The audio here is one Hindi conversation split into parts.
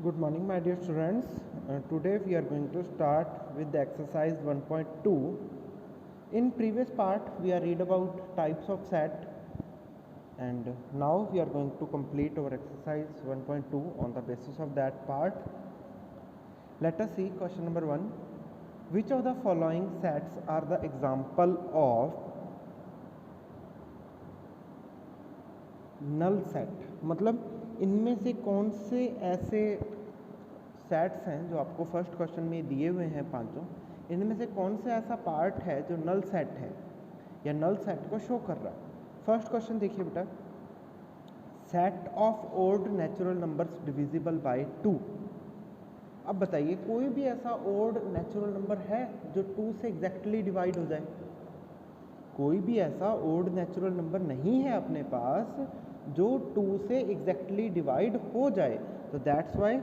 Good morning, my dear students. Today we are going to start with the exercise 1.2. In previous part, we are read about types of set, and now we are going to complete our exercise 1.2 on the basis of that part. Let us see question number 1. Which of the following sets are the example of null set? मतलब इनमें से कौन से ऐसे सेट्स हैं जो आपको फर्स्ट क्वेश्चन में दिए हुए हैं पांचों, इनमें से कौन सा ऐसा पार्ट है जो नल सेट है या नल सेट को शो कर रहा है? फर्स्ट क्वेश्चन देखिए बेटा, set of odd natural numbers divisible by 2। अब बताइए कोई भी ऐसा ओड नेचुरल नंबर है जो 2 से एग्जैक्टली डिवाइड हो जाए? कोई भी ऐसा ओड नेचुरल नंबर नहीं है अपने पास जो 2 से एग्जैक्टली डिवाइड हो जाए, तो दैट्स वाई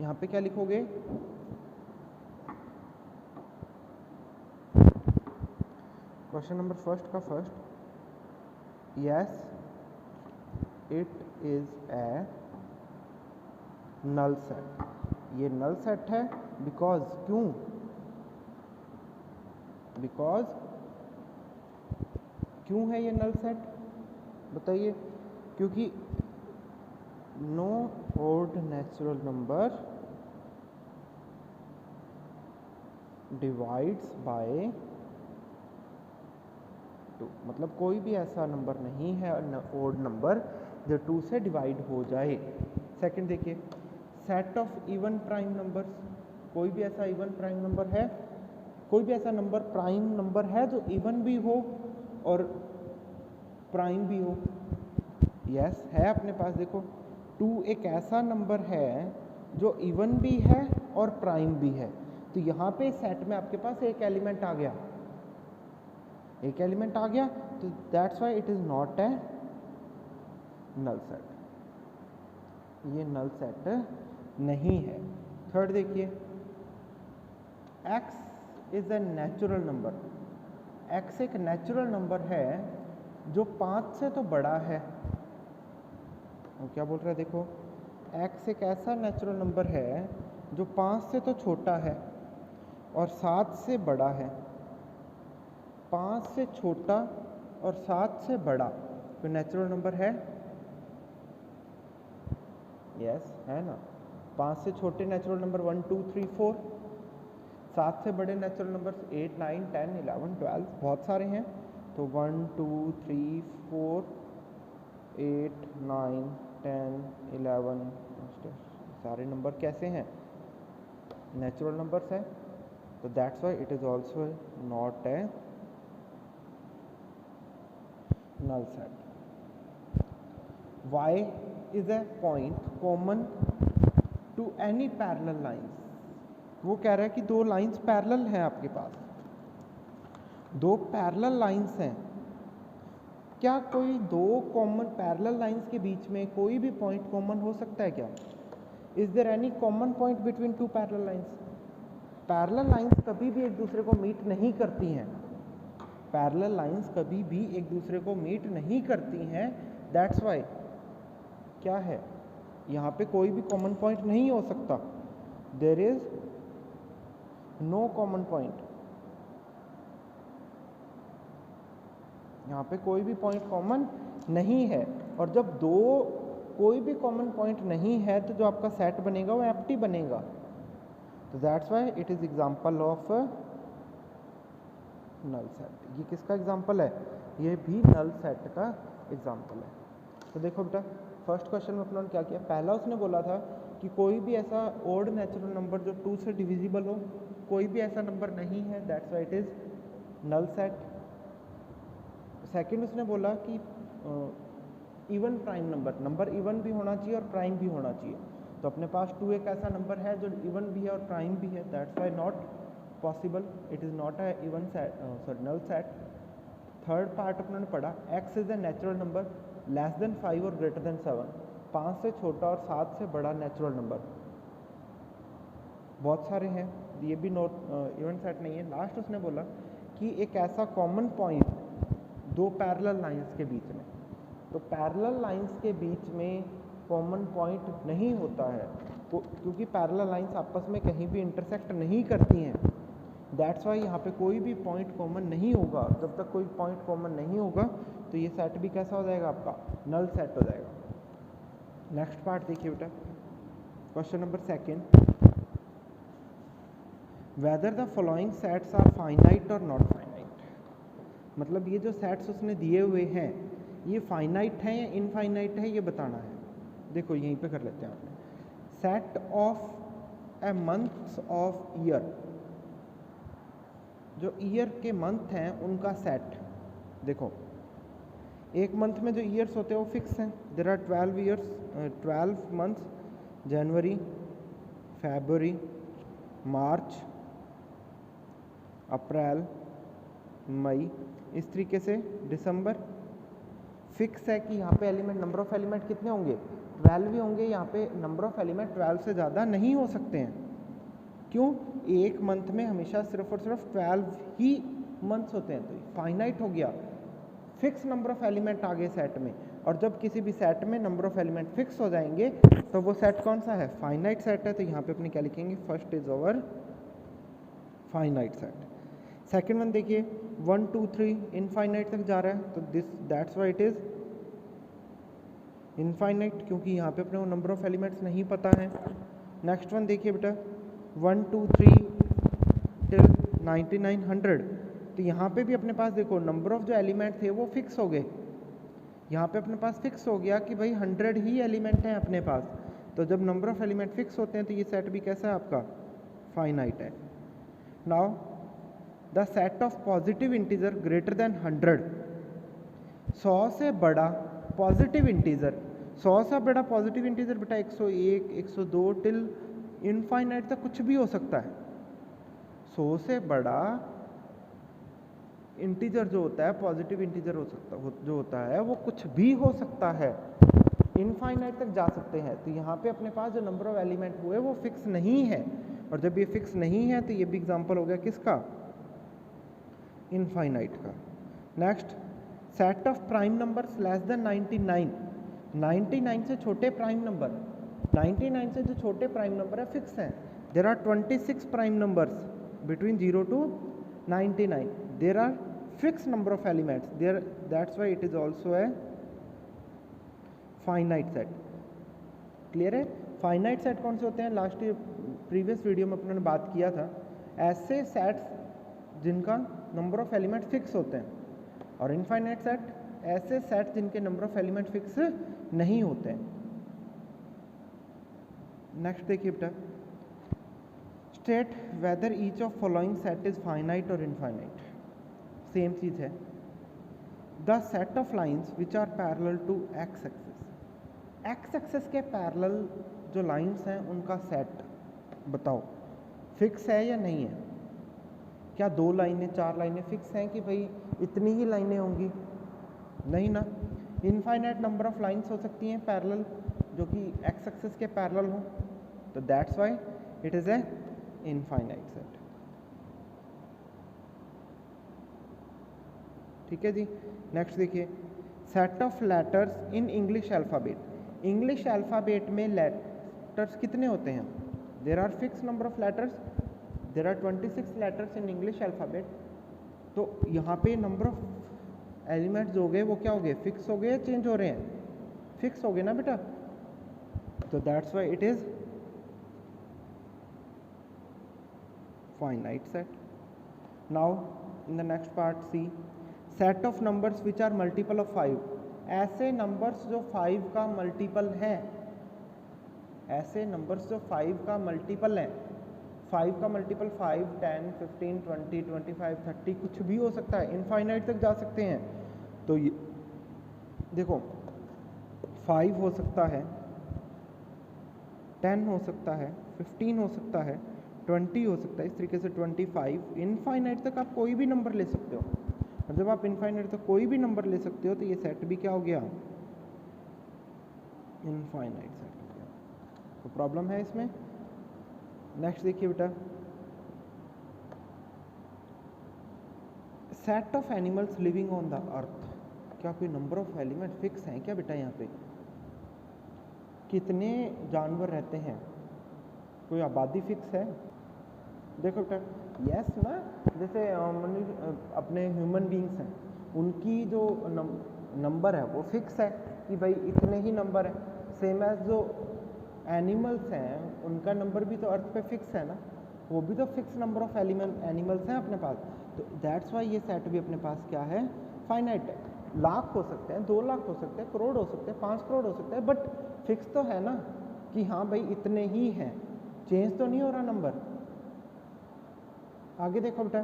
यहाँ पे क्या लिखोगे? क्वेश्चन नंबर फर्स्ट का first, yes it is a null set. ये नल सेट है बिकॉज, क्यों? बिकॉज क्यों है ये नल सेट? बताइए। क्योंकि no odd natural number divides by 2। मतलब कोई भी ऐसा नंबर नहीं है ओड नंबर जो 2 से डिवाइड हो जाए। सेकंड देखिए, set of even prime numbers. कोई भी ऐसा इवन प्राइम नंबर है? कोई भी ऐसा नंबर प्राइम नंबर है जो इवन भी हो और प्राइम भी हो? यस है अपने पास। देखो 2 एक ऐसा नंबर है जो इवन भी है और प्राइम भी है, तो यहाँ पे सेट में आपके पास एक एलिमेंट आ गया, एक एलिमेंट आ गया, तो that's why it is not a null set. ये नल सेट नहीं है। थर्ड देखिए, x is a natural number. x एक नेचुरल नंबर है जो 5 से तो बड़ा है। और क्या बोल रहा है? देखो x एक ऐसा नेचुरल नंबर है जो 5 से तो छोटा है और 7 से बड़ा है। 5 से छोटा और 7 से बड़ा कोई नेचुरल नंबर है? यस है ना। 5 से छोटे नेचुरल नंबर 1 2 3 4, 7 से बड़े नेचुरल नंबर्स 8 9 10 11 12 बहुत सारे हैं। तो 1 2 3 4 8 9 10 11, सारे नंबर कैसे हैं? नेचुरल नंबर्स हैं, तो that's why it is also not a null set. y is a point common to any parallel lines. वो कह रहा है कि दो लाइंस पैरेलल हैं आपके पास, दो पैरेलल लाइंस हैं। क्या कोई दो कॉमन पैरेलल लाइंस के बीच में कोई भी पॉइंट कॉमन हो सकता है क्या? Is there any common point between two parallel lines? Parallel lines कभी भी एक दूसरे को मीट नहीं करती हैं। पैरेलल लाइंस कभी भी एक दूसरे को मीट नहीं करती हैं। दैट्स वाई क्या है, यहाँ पे कोई भी कॉमन पॉइंट नहीं हो सकता। There is no common point. यहाँ पे कोई भी पॉइंट कॉमन नहीं है, और जब दो कोई भी कॉमन पॉइंट नहीं है तो जो आपका सेट बनेगा वो एम्प्टी बनेगा। तो that's why it is example of null set. ये किसका एग्जांपल है? ये भी नल सेट का एग्जांपल है। तो देखो बेटा, फर्स्ट क्वेश्चन में अपने क्या किया? पहला उसने बोला था कि कोई भी ऐसा ओड नेचुरल नंबर जो 2 से डिविजिबल हो, कोई भी ऐसा नंबर नहीं है, that's why it is null set. Second उसने बोला कि even prime number, number even भी होना चाहिए और प्राइम भी होना चाहिए। तो अपने पास 2 एक ऐसा नंबर है जो इवन भी है और प्राइम भी है, that's why not possible, it is not a even set, sorry null set. Third part अपने पढ़ा, x is a natural number less than 5 और ग्रेटर देन 7। 5 से छोटा और 7 से बड़ा नेचुरल नंबर बहुत सारे हैं, ये भी नॉट इवन सेट नहीं है। लास्ट उसने बोला कि एक ऐसा कॉमन पॉइंट दो पैरेलल लाइंस के बीच में, तो पैरेलल लाइंस के बीच में कॉमन पॉइंट नहीं होता है, क्योंकि पैरेलल लाइंस आपस में कहीं भी इंटरसेक्ट नहीं करती हैं। दैट्स वाई यहाँ पे कोई भी पॉइंट कॉमन नहीं होगा। जब तक कोई पॉइंट कॉमन नहीं होगा तो ये सेट भी कैसा हो जाएगा, आपका नल सेट हो जाएगा। नेक्स्ट पार्ट देखिए बेटा, question number 2, whether the following sets are finite और नॉट फाइनाइट। मतलब ये जो सेट्स उसने दिए हुए हैं ये फाइनाइट है या इनफाइनाइट है, ये बताना है। देखो यहीं पे कर लेते हैं आपने, set of A months of year, जो ईयर के मंथ हैं उनका सेट। देखो एक मंथ में जो ईयर्स होते हैं वो फिक्स हैं। देयर आर 12 ईयर्स, 12 मंथ्स, जनवरी, फरवरी, मार्च, अप्रैल, मई, इस तरीके से दिसंबर। फिक्स है कि यहाँ पे एलिमेंट, नंबर ऑफ एलिमेंट कितने होंगे, 12 ही होंगे। यहाँ पे नंबर ऑफ एलिमेंट 12 से ज़्यादा नहीं हो सकते हैं। क्यों, एक मंथ में हमेशा सिर्फ और सिर्फ 12 ही मंथ्स होते हैं, तो फाइनाइट हो गया। फिक्स नंबर ऑफ एलिमेंट आ गए सेट में, और जब किसी भी सेट में नंबर ऑफ एलिमेंट फिक्स हो जाएंगे तो वो सेट कौन सा है, फाइनाइट सेट है। तो यहाँ पे अपने क्या लिखेंगे, first is over finite set. Second one देखिए 1 2 3 इनफाइनाइट तक जा रहा है, तो this that's why it is infinite, क्योंकि यहाँ पे अपने को नंबर ऑफ एलिमेंट्स नहीं पता है। नेक्स्ट वन देखिए बेटा 1 2 3 टिल 99 100, तो यहाँ पे भी अपने पास देखो नंबर ऑफ जो एलिमेंट थे वो फिक्स हो गए। यहाँ पे अपने पास फिक्स हो गया कि भाई 100 ही एलिमेंट हैं अपने पास। तो जब नंबर ऑफ एलिमेंट फिक्स होते हैं तो ये सेट भी कैसा है आपका, फाइनाइट है। Now the set of positive integer greater than 100, 100 से बड़ा पॉजिटिव इंटीजर, 100 से बड़ा पॉजिटिव इंटीजर बेटा 101 102 टिल इनफाइनाइट तक कुछ भी हो सकता है। 100 से बड़ा इंटीजर जो होता है, पॉजिटिव इंटीजर जो होता है वो कुछ भी हो सकता है, इनफाइनाइट तक जा सकते हैं। तो यहाँ पे अपने पास जो नंबर ऑफ एलिमेंट हुए वो फिक्स नहीं है, और जब ये फिक्स नहीं है तो ये भी एग्जांपल हो गया किसका, इनफाइनाइट का। Next set of prime numbers less than 99, 99 से छोटे प्राइम नंबर, 99 से जो छोटे प्राइम नंबर है फिक्स हैं। There are 26 prime numbers between 0 to 99, there are fix number of elements there, that's why it is also a finite set. Clear है। फाइनाइट सेट कौन से होते हैं, लास्ट प्रीवियस वीडियो में अपने ने बात किया था, ऐसे सेट्स जिनका नंबर ऑफ एलिमेंट फिक्स होते हैं, और इनफाइनाइट सेट ऐसे सेट जिनके नंबर ऑफ एलिमेंट फिक्स नहीं होते हैं। नेक्स्ट देखिए बेटा, state whether each of following set is finite और इनफाइनाइट। सेम चीज है, the set of lines which are parallel to x axis, x axis के पैरेलल जो लाइंस हैं उनका सेट बताओ फिक्स है या नहीं है। क्या 2 लाइनें 4 लाइनें फिक्स हैं कि भाई इतनी ही लाइनें होंगी, नहीं ना। इनफाइनाइट नंबर ऑफ लाइंस हो सकती हैं पैरेलल जो कि एक्स एक्सिस के पैरेलल हो, तो that's why it is a infinite set. ठीक है जी। नेक्स्ट देखिए set of letters in English alphabet, English alphabet में लेटर्स कितने होते हैं, there are fix number of letters, there are 26 letters in English alphabet. तो यहाँ पे नंबर ऑफ एलिमेंट्स जो हो गए वो क्या हो गए, फिक्स हो गए, चेंज हो रहे हैं, फिक्स हो गए ना बेटा, तो that's why it is finite set. Now in the next part see set of numbers which are multiple of 5, ऐसे नंबर्स जो 5 का मल्टीपल है, ऐसे नंबर्स जो 5 का मल्टीपल है, 5 का मल्टीपल 5 10 15 20 25 30 कुछ भी हो सकता है, इनफाइनाइट तक जा सकते हैं। तो ये देखो 5 हो सकता है, 10 हो सकता है, 15 हो सकता है, 20 हो सकता है, इस तरीके से 25 इनफाइनाइट तक आप कोई भी नंबर ले सकते हो। और जब आप इनफाइनाइट तक कोई भी नंबर ले सकते हो तो ये सेट भी क्या हो गया, इनफाइनाइट सेट हो गया। तो प्रॉब्लम है इसमें। नेक्स्ट देखिए बेटा set of animals living on the earth, क्या कोई नंबर ऑफ एलिमेंट फिक्स हैं क्या बेटा यहाँ पे, कितने जानवर रहते हैं, कोई आबादी फिक्स है? देखो बेटा यस ना, जैसे अपने ह्यूमन बींग्स हैं, उनकी जो नंबर है वो फिक्स है कि भाई इतने ही नंबर है। सेम एज जो एनिमल्स हैं उनका नंबर भी तो अर्थ पे फिक्स है ना, वो भी तो फिक्स नंबर ऑफ एनिमल्स हैं अपने पास। तो दैट्स वाई ये सेट भी अपने पास क्या है, फाइनाइट है। लाख हो सकते हैं, 2 लाख हो सकते हैं, करोड़ हो सकते हैं, 5 करोड़ हो सकते हैं, बट फिक्स तो है ना कि हाँ भाई इतने ही हैं, चेंज तो नहीं हो रहा नंबर। आगे देखो बेटा,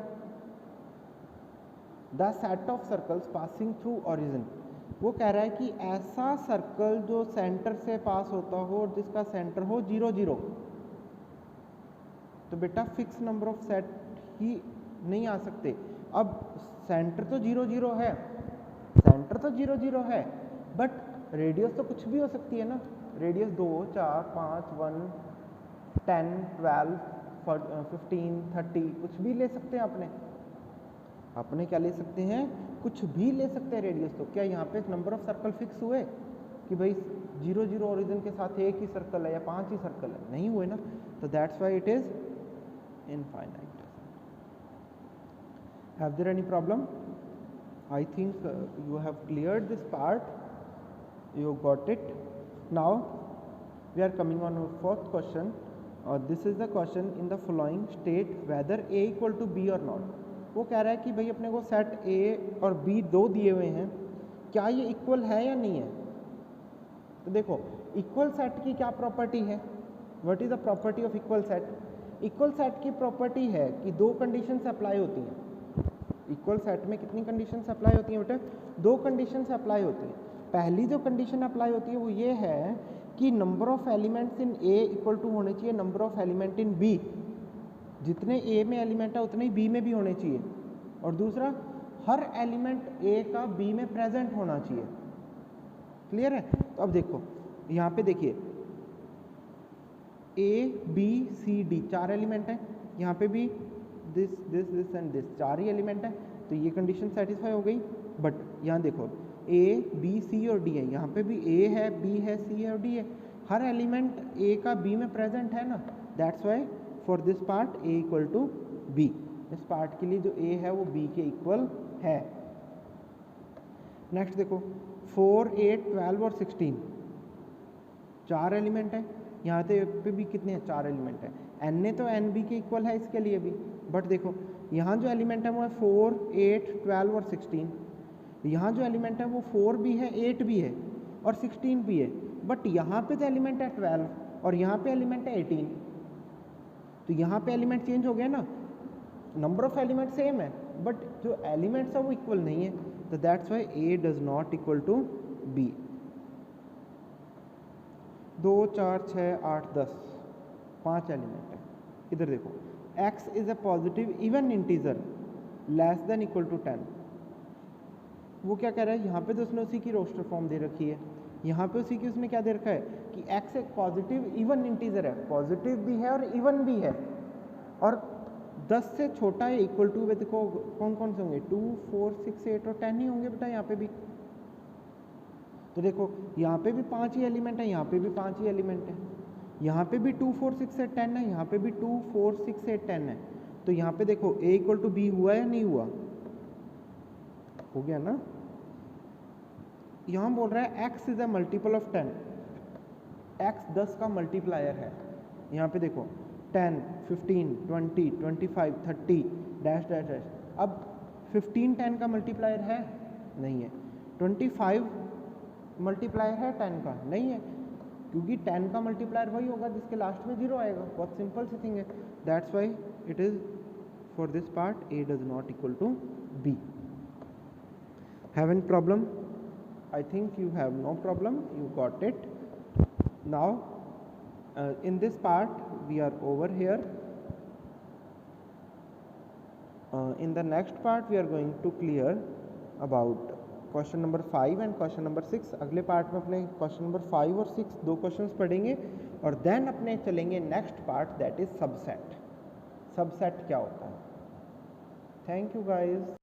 the set of circles passing through origin, वो कह रहा है कि ऐसा सर्कल जो सेंटर से पास होता हो और जिसका सेंटर हो 0 0। तो बेटा फिक्स नंबर ऑफ सेट ही नहीं आ सकते। अब सेंटर तो 0 0 है, सेंटर तो 0 0 है, बट रेडियस तो कुछ भी हो सकती है ना। रेडियस 2 4 5 1 10 12 15 30 कुछ भी ले सकते हैं अपने क्या ले सकते हैं, कुछ भी ले सकते हैं रेडियस। तो क्या यहाँ पे नंबर ऑफ सर्कल फिक्स हुए कि भाई 0 0 ओरिजिन के साथ एक ही सर्कल है या 5 ही सर्कल है? नहीं हुए ना। तो that's why it is infinite. Have their any problem? I think you have cleared this part, you got it. Now we are coming on our fourth question. This is the question in the following state whether A equal to B or not. वो कह रहा है कि भाई अपने को सेट A और B दो दिए हुए हैं, क्या ये इक्वल है या नहीं है? तो देखो इक्वल सेट की क्या प्रॉपर्टी है, what is the property of equal set? Equal set की प्रॉपर्टी है कि दो कंडीशंस अप्लाई होती हैं। इक्वल सेट में कितनी कंडीशंस अप्लाई होती हैं बेटा? 2 कंडीशंस अप्लाई होती हैं। पहली जो कंडीशन अप्लाई होती है वो ये है कि number of elements in A equal to होने चाहिए number of element in B. जितने ए में एलिमेंट है उतने ही बी में भी होने चाहिए। और दूसरा, हर एलिमेंट ए का बी में प्रेजेंट होना चाहिए। क्लियर है? तो अब देखो यहाँ पे देखिए A B C D 4 element हैं, यहाँ पे भी this this this and this 4 ही एलिमेंट है, तो ये कंडीशन सेटिस्फाई हो गई। बट यहाँ देखो ए बी सी और डी है, यहाँ पे भी ए है बी है सी है और डी है, हर एलिमेंट ए का बी में प्रेजेंट है ना। That's why for this part A equal to B. इस पार्ट के लिए जो ए है वो बी के इक्वल है। नेक्स्ट देखो 4 8 12 और 16 4 एलिमेंट है, यहाँ पे भी कितने हैं? 4 एलिमेंट है। एन ए तो एन बी के इक्वल है इसके लिए भी, बट देखो यहाँ जो एलिमेंट है वो है 4 8 12 और 16। यहाँ जो एलिमेंट है वो 4 भी है 8 भी है और 16 भी है, बट यहाँ पे जो एलिमेंट है 12 और यहाँ पे एलिमेंट है 18। तो यहाँ पे एलिमेंट चेंज हो गया ना, नंबर ऑफ एलिमेंट सेम है बट जो एलिमेंट्स है वो इक्वल नहीं है। तो that's why A does not equal to B. 2 4 6 8 10 5 element है। इधर देखो x is a positive even integer less than equal to 10। वो क्या कह रहा है, यहाँ पे तो उसने उसी की रोस्टर फॉर्म दे रखी है, यहाँ पे उसी की उसने क्या दे रखा है कि x एक पॉजिटिव इवन इंटीजर है, पॉजिटिव भी है और इवन भी है, और 10 से छोटा है इक्वल टू। वे देखो कौन कौन से होंगे, 2 4 6 8 और 10 ही होंगे बेटा यहाँ पे भी। तो देखो यहाँ पे भी 5 ही एलिमेंट है, यहाँ पे भी 5 ही एलिमेंट है, यहाँ पे भी 2 4 6 8 10 है, यहाँ पे भी 2 4 6 8 10 है। तो यहाँ पे देखो a इक्वल टू बी हुआ या नहीं हुआ? हो गया ना। यहाँ बोल रहा है x is a multiple of 10, x 10 का मल्टीप्लायर है। यहाँ पे देखो 10 15 20 25 30 डैश डैश डैश। अब 15 10 का मल्टीप्लायर है? नहीं है। 25 मल्टीप्लायर है 10 का? नहीं है, क्योंकि 10 का मल्टीप्लायर वही होगा जिसके लास्ट में 0 आएगा। बहुत सिंपल सी थिंग है। That's why it is for this part A does not equal to B. Have any problem? I think you have no problem, you got it. Now in this part we are over here. In the next part we are going to clear about question number 5 and question number 6. अगले पार्ट में अपने question number 5 और 6 दो questions पढ़ेंगे और then अपने चलेंगे next part that is subset. Subset क्या होता है? Thank you guys.